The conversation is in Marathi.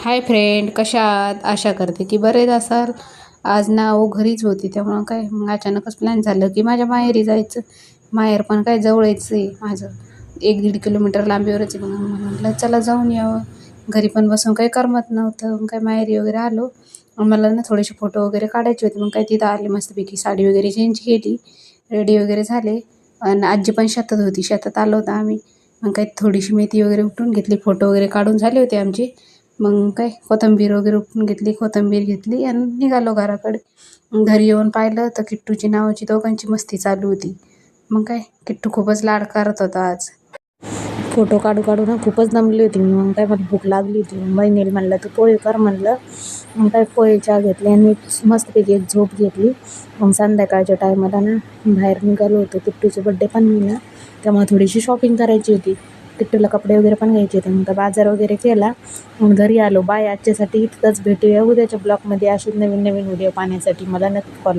हाय फ्रेंड, कशा आहात? आशा करते की बरेच असाल. आज ना घरीच होती, त्यामुळं काय मग अचानकच प्लॅन झालं की माझ्या माहेरी जायचं. माहेर पण काय जवळच आहे माझं, 1-1.5 किलोमीटर लांबीवरच आहे. मग म्हटलं चला जाऊन यावं. घरी पण बसून काही करमत नव्हतं. मग काय माहेरी वगैरे आलो. मला ना थोडेसे फोटो वगैरे काढायचे होते. मग काय तिथं आले, मस्तपैकी साडी वगैरे चेंज केली, रेडी वगैरे झाले. आणि आजी पण शेतात होती, शेतात आलो होतो आम्ही. मग काय थोडीशी मेथी वगैरे उपटून घेतली, फोटो वगैरे काढून झाले होते आमचे. मग काय कोथिंबीर वगैरे उपटून घेतली, कोथिंबीर घेतली आणि निघालो घराकडे. घरी येऊन पाहिलं तर किट्टूची नावाची दोघांची मस्ती चालू होती. मग काय किट्टू खूपच लाड करत होता आज. फोटो काढू काढू ना खूपच दमली होती मी. मग काय मला भूक लागली होती. बहिणीला म्हणलं तू पोळी कर म्हणलं. मग काय पोळी चहा घेतली आणि मस्तपैकी एक झोप घेतली. मग संध्याकाळच्या टायमाला ना बाहेर निघालो होतो. किट्टूचे बड्डे पण नाही ना, त्यामुळे थोडीशी शॉपिंग करायची होती. किट्टूला कपडे वगैरे पण घ्यायचे होते. मग बाजार वगैरे केला. मग घरी आलो. बाय, आजच्यासाठी इतकंच. भेटूया उद्याच्या ब्लॉगमध्ये. अशीच नवीन नवीन व्हिडिओ पाहण्यासाठी मला नक्की फॉलो